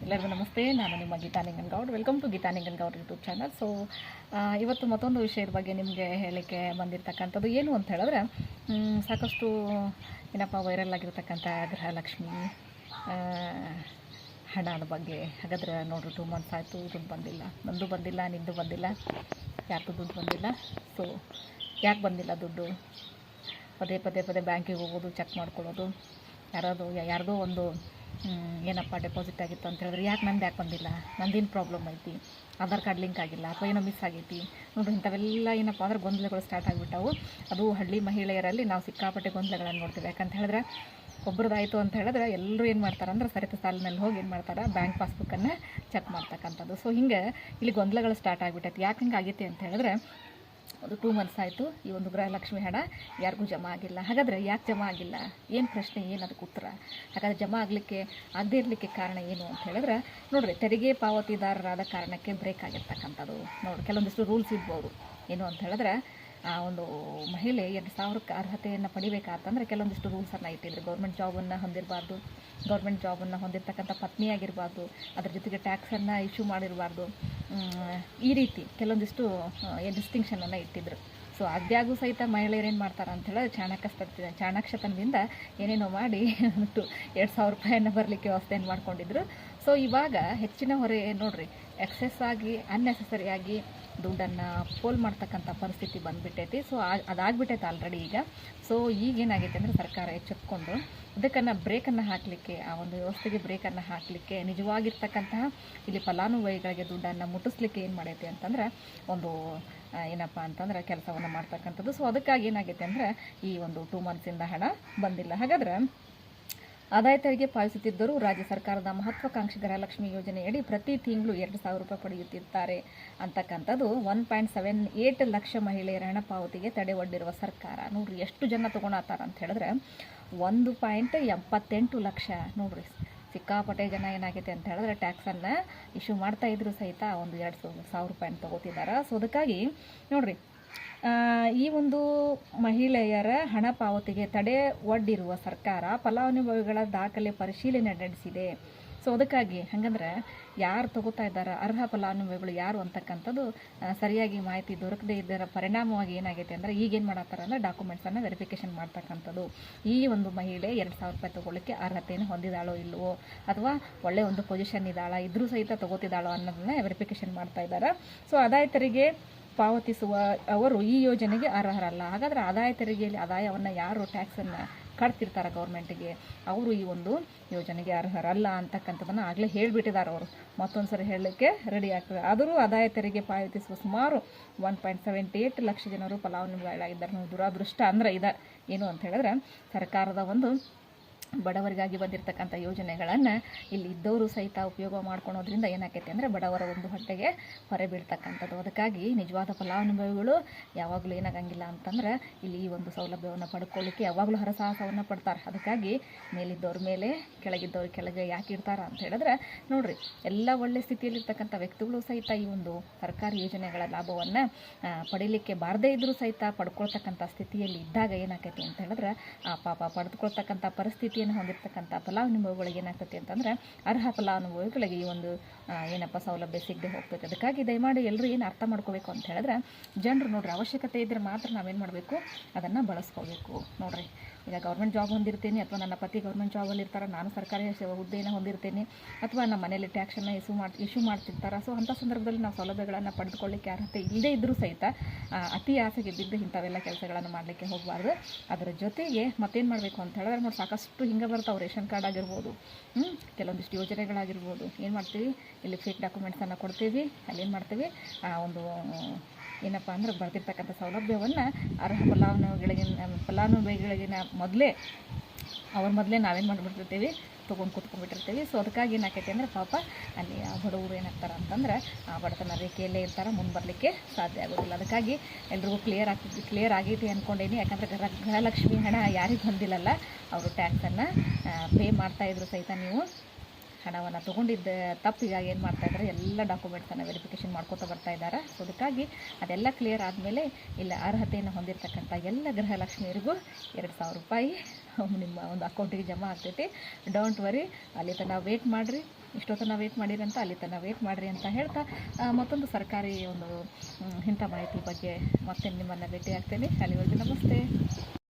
ಎಲ್ಲರಿಗೂ ನಮಸ್ತೆ. ನಾನು ನಿಮ್ಮ Geeta Ninganagoud. Welcome to Geeta Ninganagoud YouTube channel. So ಇವತ್ತು ಮತ್ತೊಂದು ವಿಷಯದ ಬಗ್ಗೆ ನಿಮಗೆ ಹೇಳಲಿಕ್ಕೆ ಬಂದಿರತಕ್ಕಂಥದ್ದು ಏನು ಅಂತ ಹೇಳಿದ್ರೆ, ಸಾಕಷ್ಟು ಏನಪ್ಪ ವೈರಲ್ ಆಗಿರ್ತಕ್ಕಂಥ ಗೃಹಲಕ್ಷ್ಮಿ ಹಣದ ಬಗ್ಗೆ. ಹಾಗಾದ್ರೆ ನೋಡ್ರಿ, 2 months ಆಯಿತು, ದುಡ್ಡು ಬಂದಿಲ್ಲ. ನಂದು ಬಂದಿಲ್ಲ, ನಿಂದು ಬಂದಿಲ್ಲ, ಯಾರ್ದು ದುಡ್ಡು ಬಂದಿಲ್ಲ. ಸೊ ಯಾಕೆ ಬಂದಿಲ್ಲ ದುಡ್ಡು? ಪದೇ ಪದೇ ಪದೇ ಬ್ಯಾಂಕಿಗೆ ಹೋಗೋದು, ಚೆಕ್ ಮಾಡ್ಕೊಳ್ಳೋದು, ಯಾರ್ದೋ ಒಂದು ಏನಪ್ಪ ಡೆಪಾಸಿಟ್ ಆಗಿತ್ತು ಅಂತ ಹೇಳಿದ್ರೆ ಯಾಕೆ ಬಂದಿಲ್ಲ, ನಂದೇನು ಪ್ರಾಬ್ಲಮ್ ಐತಿ, ಆಧಾರ್ ಕಾರ್ಡ್ ಲಿಂಕ್ ಆಗಿಲ್ಲ ಅಥವಾ ಏನೋ ಮಿಸ್ ಆಗೈತಿ ನೋಡ್ರಿ. ಇಂಥವೆಲ್ಲ ಏನಪ್ಪ ಅಂದ್ರೆ ಗೊಂದಲಗಳು ಸ್ಟಾರ್ಟ್ ಆಗಿಬಿಟ್ಟವು. ಅದು ಹಳ್ಳಿ ಮಹಿಳೆಯರಲ್ಲಿ ನಾವು ಸಿಕ್ಕಾಪಟ್ಟೆ ಗೊಂದಲಗಳನ್ನು ನೋಡ್ತೀವಿ. ಯಾಕಂತ ಹೇಳಿದ್ರೆ ಒಬ್ರದ್ದಾಯಿತು ಅಂತ ಹೇಳಿದ್ರೆ ಎಲ್ಲರೂ ಏನು ಮಾಡ್ತಾರೆ ಅಂದ್ರೆ ಸರಿತ ಸಾಲಿನಲ್ಲಿ ಹೋಗಿ ಏನು ಮಾಡ್ತಾರೆ, ಬ್ಯಾಂಕ್ ಪಾಸ್ಬುಕ್ಕನ್ನು ಚೆಕ್ ಮಾಡ್ತಕ್ಕಂಥದ್ದು. ಸೊ ಹಿಂಗೆ ಇಲ್ಲಿ ಗೊಂದಲಗಳು ಸ್ಟಾರ್ಟ್ ಆಗಿಬಿಟ್ಟೈತಿ. ಯಾಕೆ ಹಿಂಗೆ ಆಗೈತಿ ಅಂತ ಹೇಳಿದ್ರೆ, ಒಂದು 2 months ಆಯಿತು, ಈ ಒಂದು ಗೃಹಲಕ್ಷ್ಮಿ ಹಣ ಯಾರಿಗೂ ಜಮಾ ಆಗಿಲ್ಲ. ಹಾಗಾದರೆ ಯಾಕೆ ಜಮಾ ಆಗಿಲ್ಲ, ಏನು ಪ್ರಶ್ನೆ, ಏನು ಅದಕ್ಕೆ ಉತ್ತರ? ಹಾಗಾದರೆ ಜಮಾ ಆಗದೇ ಇರಲಿಕ್ಕೆ ಕಾರಣ ಏನು ಅಂತ ಹೇಳಿದ್ರೆ, ನೋಡಿರಿ, ತೆರಿಗೆ ಪಾವತಿದಾರರಾದ ಕಾರಣಕ್ಕೆ ಬ್ರೇಕ್ ಆಗಿರ್ತಕ್ಕಂಥದ್ದು. ನೋಡಿರಿ, ಕೆಲವೊಂದಿಷ್ಟು ರೂಲ್ಸ್ ಇದ್ಬೋದು. ಏನು ಅಂತ ಹೇಳಿದ್ರೆ, ಒಂದು ಮಹಿಳೆ 2,000ಕ್ಕೆ ಅರ್ಹತೆಯನ್ನು ಪಡಿಬೇಕಾತಂದರೆ ಕೆಲವೊಂದಿಷ್ಟು ರೂಲ್ಸನ್ನು ಇಟ್ಟಿದ್ರು. ಗೌರ್ಮೆಂಟ್ ಜಾಬನ್ನು ಹೊಂದಿರಬಾರ್ದು, ಗೌರ್ಮೆಂಟ್ ಜಾಬನ್ನು ಹೊಂದಿರತಕ್ಕಂಥ ಪತ್ನಿಯಾಗಿರಬಾರ್ದು, ಅದ್ರ ಜೊತೆಗೆ ಟ್ಯಾಕ್ಸನ್ನು ಇಶ್ಯೂ ಮಾಡಿರಬಾರ್ದು. ಈ ರೀತಿ ಕೆಲವೊಂದಿಷ್ಟು ಡಿಸ್ಟಿಂಕ್ಷನನ್ನು ಇಟ್ಟಿದ್ರು. ಸೊ ಅದ್ಯಾಗೂ ಸಹಿತ ಮಹಿಳೆಯರು ಏನು ಮಾಡ್ತಾರೆ ಅಂತ ಹೇಳಿದ್ರೆ, ಚಾಣಾಕ್ಷತನದಿಂದ ಏನೇನೋ ಮಾಡಿ 2,000 ರೂಪಾಯಿಯನ್ನು ಬರಲಿಕ್ಕೆ ವ್ಯವಸ್ಥೆಯನ್ನು ಮಾಡ್ಕೊಂಡಿದ್ರು. ಸೊ ಇವಾಗ ಹೆಚ್ಚಿನ ಹೊರೆ ನೋಡಿರಿ, ಎಕ್ಸೆಸ್ ಆಗಿ ಅನ್ನೆಸೆಸರಿಯಾಗಿ ದುಡ್ಡನ್ನು ಪೋಲ್ ಮಾಡ್ತಕ್ಕಂಥ ಪರಿಸ್ಥಿತಿ ಬಂದುಬಿಟ್ಟೈತಿ. ಸೊ ಅದಾಗ್ಬಿಟ್ಟೈತೆ ಆಲ್ರೆಡಿ ಈಗ. ಸೊ ಈಗೇನಾಗೈತೆ ಅಂದರೆ, ಸರ್ಕಾರ ಎಚ್ಚೆತ್ಕೊಂಡು ಅದಕ್ಕನ್ನು ಬ್ರೇಕನ್ನು ಹಾಕಲಿಕ್ಕೆ, ಆ ಒಂದು ವ್ಯವಸ್ಥೆಗೆ ಬ್ರೇಕನ್ನು ಹಾಕಲಿಕ್ಕೆ, ನಿಜವಾಗಿರ್ತಕ್ಕಂತಹ ಇಲ್ಲಿ ಫಲಾನುಭವಿಗಳಿಗೆ ದುಡ್ಡನ್ನು ಮುಟ್ಟಿಸ್ಲಿಕ್ಕೆ ಏನು ಮಾಡೈತೆ ಅಂತಂದ್ರೆ, ಒಂದು ಏನಪ್ಪ ಅಂತಂದ್ರೆ ಕೆಲಸವನ್ನು ಮಾಡ್ತಕ್ಕಂಥದ್ದು. ಸೊ ಅದಕ್ಕಾಗಿ ಏನಾಗೈತೆ ಅಂದರೆ, ಈ ಒಂದು 2 months ಹಣ ಬಂದಿಲ್ಲ. ಹಾಗಾದ್ರೆ ಆದಾಯ ತೆರಿಗೆ ಪಾವತಿಸುತ್ತಿದ್ದರೂ ರಾಜ್ಯ ಸರ್ಕಾರದ ಮಹತ್ವಾಕಾಂಕ್ಷಿ ಗೃಹಲಕ್ಷ್ಮಿ ಯೋಜನೆಯಡಿ ಪ್ರತಿ ತಿಂಗಳು 2,000 ರೂಪಾಯಿ ಪಡೆಯುತ್ತಿದ್ದಾರೆ ಅಂತಕ್ಕಂಥದ್ದು 1.78 ಲಕ್ಷ ಮಹಿಳೆಯರ ಹಣ ಪಾವತಿಗೆ ತಡೆ ಒಡ್ಡಿರುವ ಸರ್ಕಾರ. ನೋಡ್ರಿ, ಎಷ್ಟು ಜನ ತೊಗೊಳತ್ತಾರ ಅಂತ ಹೇಳಿದ್ರೆ 1.78 ಲಕ್ಷ. ನೋಡ್ರಿ, ಸಿಕ್ಕಾಪಟ್ಟೆ ಜನ ಏನಾಗೈತೆ ಅಂತ ಹೇಳಿದ್ರೆ ಟ್ಯಾಕ್ಸನ್ನು ಇಶ್ಯೂ ಮಾಡ್ತಾ ಇದ್ರು ಸಹಿತ ಒಂದು 2,000 ರೂಪಾಯಿನ ತೊಗೋತಿದ್ದಾರೆ. ಸೊ ಅದಕ್ಕಾಗಿ ನೋಡ್ರಿ, ಈ ಒಂದು ಮಹಿಳೆಯರ ಹಣ ಪಾವತಿಗೆ ತಡೆ ಒಡ್ಡಿರುವ ಸರ್ಕಾರ ಫಲಾನುಭವಿಗಳ ದಾಖಲೆ ಪರಿಶೀಲನೆ ನಡೆಸಿದೆ. ಸೊ ಅದಕ್ಕಾಗಿ ಹಾಗಂದ್ರೆ ಯಾರು ತೊಗೋತಾ ಇದ್ದಾರೆ, ಅರ್ಹ ಫಲಾನುಭವಿಗಳು ಯಾರು ಅಂತಕ್ಕಂಥದ್ದು ಸರಿಯಾಗಿ ಮಾಹಿತಿ ದೊರಕದೇ ಇದ್ದರ ಪರಿಣಾಮವಾಗಿ ಏನಾಗೈತೆ ಅಂದರೆ, ಈಗೇನು ಮಾಡತ್ತಾರೆ ಅಂದರೆ ಡಾಕ್ಯುಮೆಂಟ್ಸನ್ನು ವೆರಿಫಿಕೇಷನ್ ಮಾಡ್ತಕ್ಕಂಥದ್ದು. ಈ ಒಂದು ಮಹಿಳೆ 2,000 ರೂಪಾಯಿ ತೊಗೊಳ್ಳಿಕ್ಕೆ ಅರ್ಹತೆಯನ್ನು ಹೊಂದಿದಾಳೋ ಇಲ್ಲವೋ, ಅಥವಾ ಒಳ್ಳೆ ಒಂದು ಪೊಸಿಷನ್ ಇದ್ದಾಳ, ಇದ್ರೂ ಸಹಿತ ತೊಗೋತಿದ್ದಾಳೋ ಅನ್ನೋದನ್ನ ವೆರಿಫಿಕೇಷನ್ ಮಾಡ್ತಾ ಇದ್ದಾರೆ. ಸೊ ಆದಾಯ ತೆರಿಗೆ ಪಾವತಿಸುವ ಅವರು ಈ ಯೋಜನೆಗೆ ಅರ್ಹರಲ್ಲ. ಹಾಗಾದರೆ ಆದಾಯ ತೆರಿಗೆಯಲ್ಲಿ ಆದಾಯವನ್ನು ಯಾರು ಟ್ಯಾಕ್ಸನ್ನು ಕಟ್ತಿರ್ತಾರೆ ಗೌರ್ಮೆಂಟಿಗೆ, ಅವರು ಈ ಒಂದು ಯೋಜನೆಗೆ ಅರ್ಹರಲ್ಲ ಅಂತಕ್ಕಂಥದ್ದನ್ನು ಆಗಲೇ ಹೇಳಿಬಿಟ್ಟಿದ್ದಾರೆ. ಅವರು ಮತ್ತೊಂದು ಸರಿ ಹೇಳಲಿಕ್ಕೆ ರೆಡಿ ಆಗ್ತದೆ. ಆದರೂ ಆದಾಯ ತೆರಿಗೆ ಪಾವತಿಸುವ ಸುಮಾರು 1.78 ಲಕ್ಷ ಜನರು ಫಲಾನುಭವಿಗಳಾಗಿದ್ದಾರೆ. ದುರಾದೃಷ್ಟ ಅಂದರೆ ಏನು ಅಂತ ಹೇಳಿದ್ರೆ, ಸರ್ಕಾರದ ಒಂದು ಬಡವರಿಗಾಗಿ ಬಂದಿರತಕ್ಕಂಥ ಯೋಜನೆಗಳನ್ನು ಇಲ್ಲಿ ಇದ್ದವರು ಸಹಿತ ಉಪಯೋಗ ಮಾಡ್ಕೊಳೋದ್ರಿಂದ ಏನಾಕೈತೆ ಅಂದರೆ ಬಡವರ ಒಂದು ಹೊಟ್ಟೆಗೆ ಹೊರೆ ಬೀಳ್ತಕ್ಕಂಥದ್ದು. ಅದಕ್ಕಾಗಿ ನಿಜವಾದ ಫಲಾನುಭವಿಗಳು ಯಾವಾಗಲೂ ಏನಾಗಂಗಿಲ್ಲ ಅಂತಂದ್ರೆ, ಇಲ್ಲಿ ಈ ಒಂದು ಸೌಲಭ್ಯವನ್ನು ಪಡ್ಕೊಳ್ಳಿಕ್ಕೆ ಯಾವಾಗಲೂ ಹರಸಾಹಸವನ್ನು ಪಡ್ತಾರೆ. ಅದಕ್ಕಾಗಿ ಮೇಲಿದ್ದವ್ರ ಮೇಲೆ, ಕೆಳಗಿದ್ದವ್ರ ಕೆಳಗೆ ಯಾಕೆ ಇಡ್ತಾರೆ ಅಂತ ಹೇಳಿದ್ರೆ, ನೋಡಿರಿ, ಎಲ್ಲ ಒಳ್ಳೆ ಸ್ಥಿತಿಯಲ್ಲಿರ್ತಕ್ಕಂಥ ವ್ಯಕ್ತಿಗಳು ಸಹಿತ ಈ ಒಂದು ಸರ್ಕಾರಿ ಯೋಜನೆಗಳ ಲಾಭವನ್ನು ಪಡೀಲಿಕ್ಕೆ ಬಾರದೇ ಇದ್ದರೂ ಸಹಿತ ಪಡ್ಕೊಳ್ತಕ್ಕಂಥ ಸ್ಥಿತಿಯಲ್ಲಿ ಇದ್ದಾಗ ಏನಾಕೈತಿ ಅಂತ ಹೇಳಿದ್ರೆ, ಆ ಪಾಪ ಪಡೆದುಕೊಳ್ತಕ್ಕಂಥ ಪರಿಸ್ಥಿತಿ ಹೊಂದಿರತಕ್ಕಂಥ ಫಲಾನುಭವಿಗಳಿಗೆ ಏನಾಗ್ತೈತಿ ಅಂತಂದ್ರೆ, ಅರ್ಹ ಫಲಾನುಭವಿಗಳಿಗೆ ಈ ಒಂದು ಏನಪ್ಪ ಸೌಲಭ್ಯ ಸಿಗದೆ ಹೋಗ್ತೈತೆ. ಅದಕ್ಕಾಗಿ ದಯಮಾಡಿ ಎಲ್ಲರೂ ಏನು ಅರ್ಥ ಮಾಡ್ಕೋಬೇಕು ಅಂತ ಹೇಳಿದ್ರೆ, ಜನರು ನೋಡ್ರಿ, ಅವಶ್ಯಕತೆ ಇದ್ದರೆ ಮಾತ್ರ ನಾವೇನು ಮಾಡಬೇಕು, ಅದನ್ನು ಬಳಸ್ಕೋಬೇಕು. ನೋಡ್ರಿ, ಈಗ ಗೌರ್ಮೆಂಟ್ ಜಾಬ್ ಹೊಂದಿರ್ತೀನಿ, ಅಥವಾ ನನ್ನ ಪತಿ ಗೌರ್ಮೆಂಟ್ ಜಾಬಲ್ಲಿ ಇರ್ತಾರೆ, ನಾನು ಸರ್ಕಾರಿ ಹುದ್ದೆಯನ್ನು ಹೊಂದಿರ್ತೀನಿ, ಅಥವಾ ನಮ್ಮ ಮನೇಲಿ ಟ್ಯಾಕ್ಸನ್ನು ಇಶ್ಯೂ ಮಾಡ್ತಿರ್ತಾರೆ. ಸೊ ಅಂಥ ಸಂದರ್ಭದಲ್ಲಿ ನಾವು ಸೌಲಭ್ಯಗಳನ್ನು ಪಡೆದುಕೊಳ್ಳಿಕ್ಕೆ ಅರ್ಹತೆ ಇಲ್ಲದೇ ಇದ್ದರೂ ಸಹಿತ ಅತಿ ಆಸೆಗೆ ಬಿದ್ದು ಇಂಥವೆಲ್ಲ ಕೆಲಸಗಳನ್ನು ಮಾಡಲಿಕ್ಕೆ ಹೋಗಬಾರ್ದು. ಅದರ ಜೊತೆಗೆ ಮತ್ತೇನು ಮಾಡಬೇಕು ಅಂತ ಹೇಳಿದ್ರೆ, ನೋಡಿ, ಸಾಕಷ್ಟು ಹಿಂಗೆ ಬರ್ತಾವೆ. ರೇಷನ್ ಕಾರ್ಡ್ ಆಗಿರ್ಬೋದು, ಕೆಲವೊಂದಿಷ್ಟು ಯೋಜನೆಗಳಾಗಿರ್ಬೋದು, ಏನು ಮಾಡ್ತೀವಿ, ಇಲ್ಲಿ ಫೇಕ್ ಡಾಕ್ಯುಮೆಂಟ್ಸನ್ನು ಕೊಡ್ತೀವಿ, ಅಲ್ಲೇನು ಮಾಡ್ತೀವಿ, ಒಂದು ಏನಪ್ಪ ಅಂದ್ರೆ ಬರ್ತಿರ್ತಕ್ಕಂಥ ಸೌಲಭ್ಯವನ್ನು ಅರ್ಹ ಫಲಾನುಭವಿಗಳಿಗಿನ ಮೊದಲೇ ನಾವೇನು ಮಾಡಿಬಿಟ್ಟಿರ್ತೀವಿ, ತೊಗೊಂಡು ಕೂತ್ಕೊಂಡ್ಬಿಟ್ಟಿರ್ತೀವಿ. ಸೊ ಅದಕ್ಕಾಗಿ ಏನಾಕೈತಿ ಅಂದರೆ, ಪಾಪ ಅಲ್ಲಿ ಆ ಬಡವರು ಏನಾಗ್ತಾರೆ ಅಂತಂದ್ರೆ ಆ ಬಡತನ ರೇಖೆಯಲ್ಲೇ ಇರ್ತಾರೆ, ಮುಂದೆ ಬರಲಿಕ್ಕೆ ಸಾಧ್ಯ ಆಗೋದಿಲ್ಲ. ಅದಕ್ಕಾಗಿ ಎಲ್ರಿಗೂ ಕ್ಲಿಯರ್ ಆಗೈತಿ ಅಂದ್ಕೊಂಡೇನಿ. ಯಾಕಂದರೆ ಗೃಹಲಕ್ಷ್ಮಿ ಹಣ ಯಾರಿಗೆ ಹೊಂದಿಲ್ಲಲ್ಲ, ಅವರು ಟ್ಯಾಕ್ಸನ್ನು ಪೇ ಮಾಡ್ತಾಯಿದ್ರು ಸಹಿತ ನೀವು ಹಣವನ್ನು ತೊಗೊಂಡಿದ್ದ ತಪ್ಪಿಗಾಗಿ ಏನು ಮಾಡ್ತಾಯಿದ್ದಾರೆ, ಎಲ್ಲ ಡಾಕ್ಯುಮೆಂಟ್ಸನ್ನು ವೆರಿಫಿಕೇಷನ್ ಮಾಡ್ಕೋತಾ ಬರ್ತಾ ಇದ್ದಾರೆ. ಸೊ ಅದಕ್ಕಾಗಿ ಅದೆಲ್ಲ ಕ್ಲಿಯರ್ ಆದಮೇಲೆ ಇಲ್ಲ ಅರ್ಹತೆಯನ್ನು ಹೊಂದಿರತಕ್ಕಂಥ ಎಲ್ಲ ಗೃಹಲಕ್ಷ್ಮಿಯರಿಗೂ 2,000 ರೂಪಾಯಿ ನಿಮ್ಮ ಒಂದು ಅಕೌಂಟಿಗೆ ಜಮಾ ಆಗ್ತೈತಿ. ಡೋಂಟ್ ವರಿ, ಅಲ್ಲಿ ತನಕ ವೇಟ್ ಮಾಡಿರಿ. ಇಷ್ಟೊತ್ತನ ವೇಟ್ ಮಾಡಿರಿ ಅಂತ ಅಲ್ಲಿ ತನಕ ವೇಟ್ ಮಾಡಿರಿ ಅಂತ ಹೇಳ್ತಾ ಮತ್ತೊಂದು ಸರ್ಕಾರಿ ಒಂದು ಇಂಥ ಮಾಹಿತಿ ಬಗ್ಗೆ ಮತ್ತೆ ನಿಮ್ಮನ್ನು ಭೇಟಿ ಆಗ್ತೇನೆ. ಅಲ್ಲಿವರೆಗೂ ನಮಸ್ತೆ.